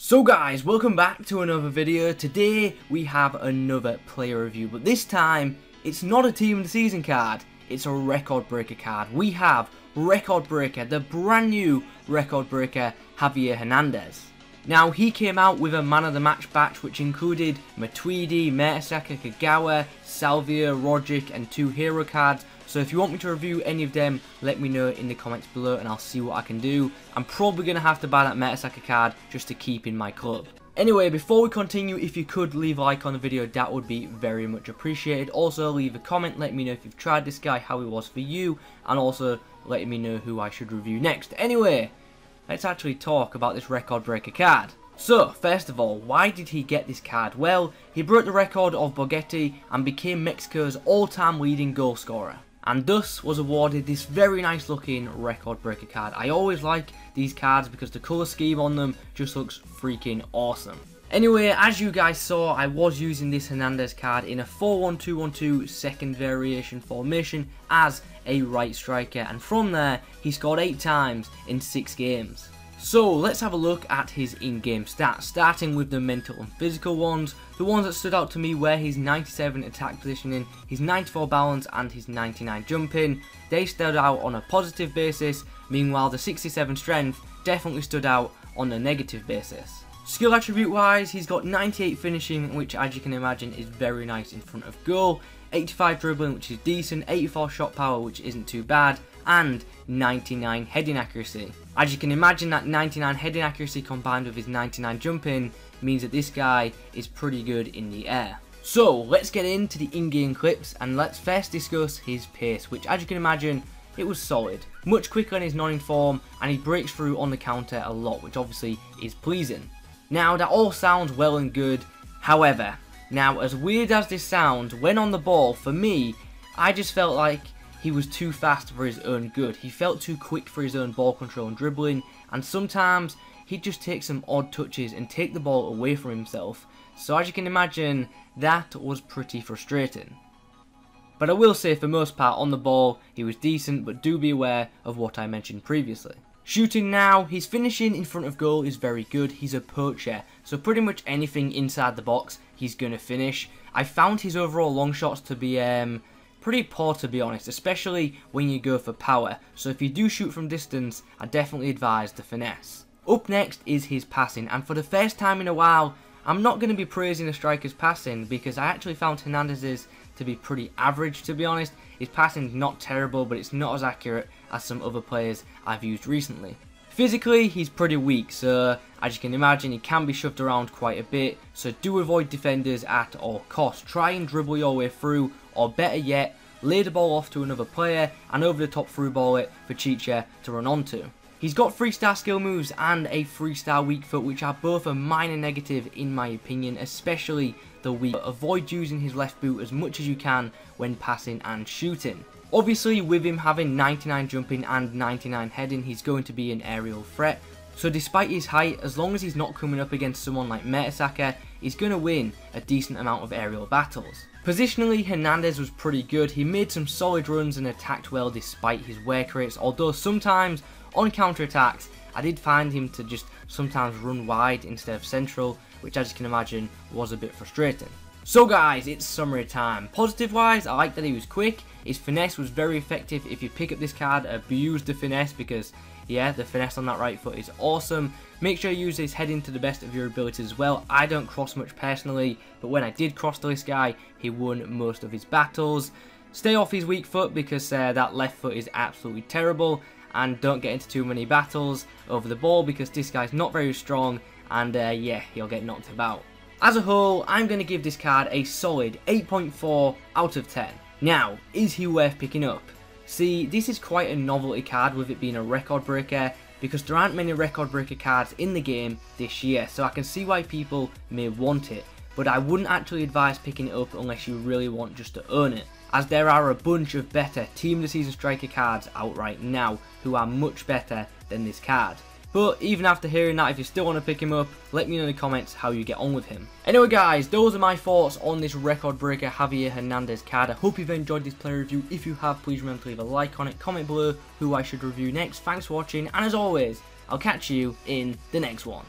So guys, welcome back to another video. Today we have another player review, but this time it's not a team of the season card, it's a record breaker card. We have record breaker, the brand new record breaker Javier Hernandez. Now he came out with a man of the match batch which included Matuidi, Mertesacker, Kagawa, Salvio, Rogic and 2 hero cards. So if you want me to review any of them, let me know in the comments below and I'll see what I can do. I'm probably going to have to buy that Mertesacker card just to keep in my club. Anyway, before we continue, if you could leave a like on the video, that would be very much appreciated. Also, leave a comment, let me know if you've tried this guy, how it was for you, and also letting me know who I should review next. Anyway, let's actually talk about this record breaker card. So, first of all, why did he get this card? Well, he broke the record of Borghetti and became Mexico's all-time leading goal scorer, and thus was awarded this very nice looking record breaker card. I always like these cards because the colour scheme on them just looks freaking awesome. Anyway, as you guys saw, I was using this Hernandez card in a 4-1-2-1-2 second variation formation as a right striker, and from there he scored 8 times in 6 games. So let's have a look at his in-game stats, starting with the mental and physical ones. The ones that stood out to me were his 97 attack positioning, his 94 balance and his 99 jumping. They stood out on a positive basis, meanwhile the 67 strength definitely stood out on a negative basis. Skill attribute wise, he's got 98 finishing, which as you can imagine is very nice in front of goal, 85 dribbling, which is decent, 84 shot power, which isn't too bad, and 99 heading accuracy. As you can imagine, that 99 heading accuracy combined with his 99 jumping means that this guy is pretty good in the air. So let's get into the in-game clips and let's first discuss his pace, which as you can imagine, it was solid. Much quicker than his non-inform, and he breaks through on the counter a lot, which obviously is pleasing. Now that all sounds well and good, however, now as weird as this sounds, when on the ball, for me, I just felt like he was too fast for his own good. He felt too quick for his own ball control and dribbling, and sometimes he'd just take some odd touches and take the ball away from himself. So as you can imagine, that was pretty frustrating. But I will say for most part on the ball, he was decent, but do be aware of what I mentioned previously. Shooting now, his finishing in front of goal is very good. He's a poacher, so pretty much anything inside the box he's going to finish. I found his overall long shots to be pretty poor, to be honest, especially when you go for power. So if you do shoot from distance, I definitely advise the finesse. Up next is his passing, and for the first time in a while, I'm not going to be praising a striker's passing because I actually found Hernandez's to be pretty average, to be honest. His passing's not terrible, but it's not as accurate as some other players I've used recently. Physically, he's pretty weak, so as you can imagine, he can be shoved around quite a bit, so do avoid defenders at all costs. Try and dribble your way through, or better yet, lay the ball off to another player and over the top through ball it for Chicha to run onto. He's got freestyle skill moves and a freestyle weak foot, which are both a minor negative in my opinion, especially the weak. Avoid using his left boot as much as you can when passing and shooting. Obviously, with him having 99 jumping and 99 heading, he's going to be an aerial threat. So despite his height, as long as he's not coming up against someone like Mertesacker, he's going to win a decent amount of aerial battles. Positionally, Hernandez was pretty good. He made some solid runs and attacked well despite his work rates, although sometimes on counter-attacks, I did find him to just sometimes run wide instead of central, which as you can imagine was a bit frustrating. So guys, it's summary time. Positive wise, I like that he was quick. His finesse was very effective. If you pick up this card, abuse the finesse because yeah, the finesse on that right foot is awesome. Make sure you use his heading to the best of your abilities as well. I don't cross much personally, but when I did cross to this guy, he won most of his battles. Stay off his weak foot because that left foot is absolutely terrible, and don't get into too many battles over the ball because this guy's not very strong, and yeah, he'll get knocked about. As a whole, I'm going to give this card a solid 8.4 out of 10. Now, is he worth picking up? See, this is quite a novelty card with it being a record breaker because there aren't many record breaker cards in the game this year, so I can see why people may want it, but I wouldn't actually advise picking it up unless you really want just to own it, as there are a bunch of better Team of the Season striker cards out right now who are much better than this card. But even after hearing that, if you still want to pick him up, let me know in the comments how you get on with him. Anyway guys, those are my thoughts on this record breaker Javier Hernandez card. I hope you've enjoyed this player review. If you have, please remember to leave a like on it, comment below who I should review next. Thanks for watching, and as always, I'll catch you in the next one.